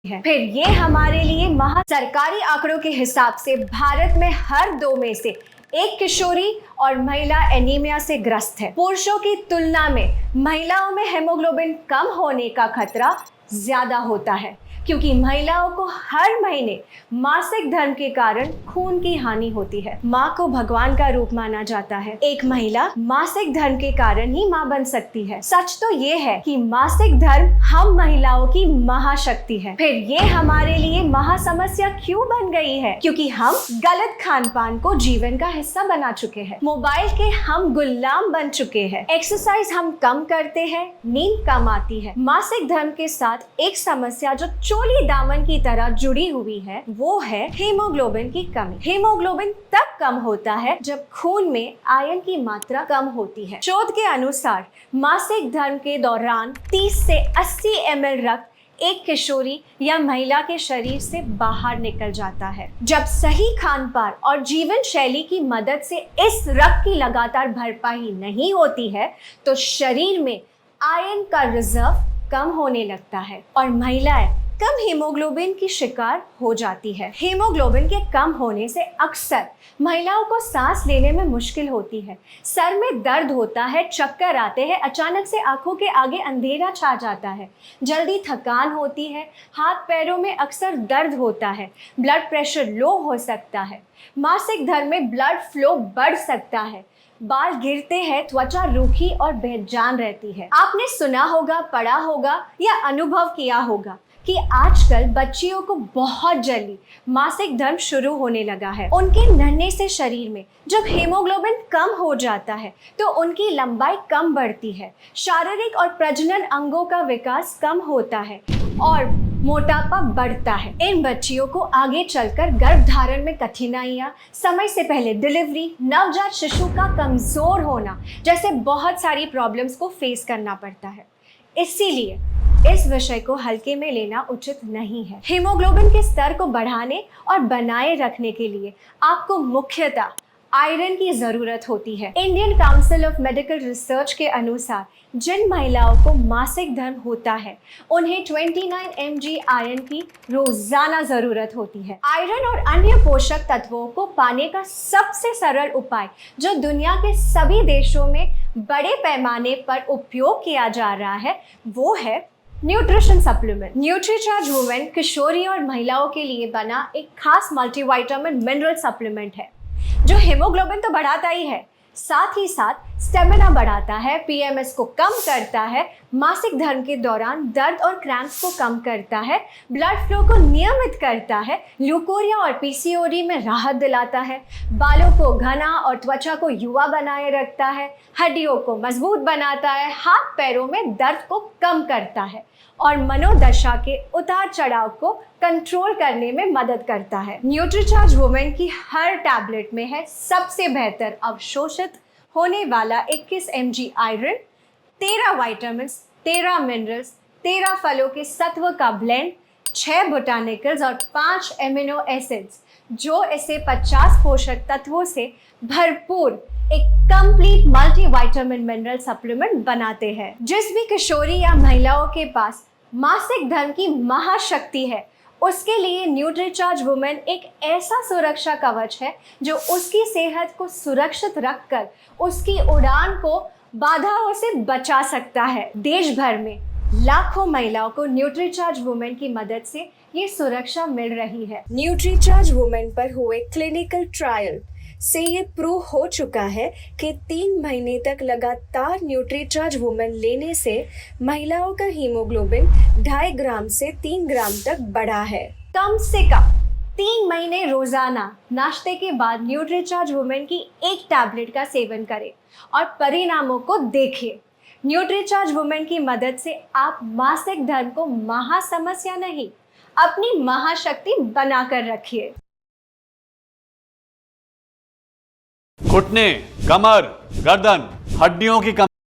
है। फिर ये हमारे लिए सरकारी आंकड़ों के हिसाब से भारत में हर 2 में से एक किशोरी और महिला एनीमिया से ग्रस्त है। पुरुषों की तुलना में महिलाओं में हेमोग्लोबिन कम होने का खतरा ज्यादा होता है, क्योंकि महिलाओं को हर महीने मासिक धर्म के कारण खून की हानि होती है। माँ को भगवान का रूप माना जाता है। एक महिला मासिक धर्म के कारण ही माँ बन सकती है। सच तो ये है कि मासिक धर्म हम महिलाओं की महाशक्ति है। फिर ये हमारे लिए महासमस्या क्यों बन गई है? क्योंकि हम गलत खान पान को जीवन का हिस्सा बना चुके हैं। मोबाइल के हम गुलाम बन चुके हैं। एक्सरसाइज हम कम करते हैं, नींद कम आती है। मासिक धर्म के साथ एक समस्या जो चोली दामन की तरह जुड़ी हुई है, वो है हीमोग्लोबिन की कमी। हीमोग्लोबिन तब कम होता है जब खून में आयरन की मात्रा कम होती है। शोध के अनुसार मासिक धर्म के दौरान 30 से 80 ml रक्त एक किशोरी या महिला के शरीर से बाहर निकल जाता है। जब सही खान पान और जीवन शैली की मदद से इस रक्त की लगातार भरपाई नहीं होती है, तो शरीर में आयरन का रिजर्व कम होने लगता है और महिलाएं कम हीमोग्लोबिन की शिकार हो जाती है। हीमोग्लोबिन के कम होने से अक्सर महिलाओं को सांस लेने में मुश्किल होती है, सर में दर्द होता है, चक्कर आते हैं, अचानक से आंखों के आगे अंधेरा छा जाता है, जल्दी थकान होती है, हाथ पैरों में अक्सर दर्द होता है, ब्लड प्रेशर लो हो सकता है, मासिक धर्म में ब्लड फ्लो बढ़ सकता है, बाल गिरते हैं, त्वचा रूखी और बेजान रहती है। आपने सुना होगा, पढ़ा होगा या अनुभव किया होगा कि आजकल बच्चियों को बहुत जल्दी मासिक धर्म शुरू होने लगा है। उनके नन्हे से शरीर में जब हीमोग्लोबिन कम हो जाता है तो उनकी लंबाई कम बढ़ती है, शारीरिक और प्रजनन अंगों का विकास कम होता है और मोटापा बढ़ता है। इन बच्चियों को आगे चलकर गर्भधारण में कठिनाइयां, समय से पहले डिलीवरी, नवजात शिशु का कमजोर होना जैसे बहुत सारी प्रॉब्लम्स को फेस करना पड़ता है। इसीलिए इस विषय को हल्के में लेना उचित नहीं है। हीमोग्लोबिन के स्तर को बढ़ाने और बनाए रखने के लिए आपको मुख्यतः आयरन की जरूरत होती है। Indian council of medical research के अनुसार जिन महिलाओं को मासिक धर्म होता है, उन्हें 29 mg आयरन की रोजाना जरूरत होती है। आयरन और अन्य पोषक तत्वों को पाने का सबसे सरल उपाय जो दुनिया के सभी देशों में बड़े पैमाने पर उपयोग किया जा रहा है, वो है न्यूट्रिशन सप्लीमेंट। न्यूट्रीचार्ज वुमेन किशोरी और महिलाओं के लिए बना एक खास मल्टीविटामिन मिनरल सप्लीमेंट है जो हीमोग्लोबिन तो बढ़ाता ही है, साथ ही साथ स्टेमिना बढ़ाता है, पीएमएस को कम करता है, मासिक धर्म के दौरान दर्द और क्रैम्प्स को कम करता है, ब्लड फ्लो को नियमित करता है, ल्यूकोरिया और पीसीओडी में राहत दिलाता है, बालों को घना और त्वचा को युवा बनाए रखता है, हड्डियों को मजबूत बनाता है, हाथ पैरों में दर्द को कम करता है और मनोदशा के उतार चढ़ाव को कंट्रोल करने में मदद करता है। न्यूट्रीचार्ज वुमेन की हर टैबलेट में है सबसे बेहतर अवशोषित होने वाला 21 mg आयरन, 13 विटामिन्स, 13 मिनरल्स, 13 फलों के सत्व का ब्लेंड, 6 बोटानिकल्स और 5 एमिनो एसिड्स जो इसे 50 पोषक तत्वों से भरपूर एक कंप्लीट मल्टीविटामिन मिनरल सप्लीमेंट बनाते हैं। जिस भी किशोरी या महिलाओं के पास मासिक धर्म की महाशक्ति है, उसके लिए न्यूट्रीचार्ज वुमेन एक ऐसा सुरक्षा कवच है जो उसकी सेहत को सुरक्षित रखकर उसकी उड़ान को बाधाओं से बचा सकता है। देश भर में लाखों महिलाओं को न्यूट्रीचार्ज वुमेन की मदद से ये सुरक्षा मिल रही है। न्यूट्रीचार्ज वुमेन पर हुए क्लिनिकल ट्रायल से ये प्रूव हो चुका है कि 3 महीने तक लगातार न्यूट्रीचार्ज वुमेन लेने से महिलाओं का हीमोग्लोबिन 2.5 ग्राम से 3 ग्राम तक बढ़ा है। कम से कम 3 महीने रोजाना नाश्ते के बाद न्यूट्रीचार्ज वुमेन की एक टैबलेट का सेवन करें और परिणामों को देखिए। न्यूट्रीचार्ज वुमेन की मदद से आप मासिक धर्म को महासमस्या नहीं, अपनी महाशक्ति बनाकर रखिए। घुटने, कमर, गर्दन, हड्डियों की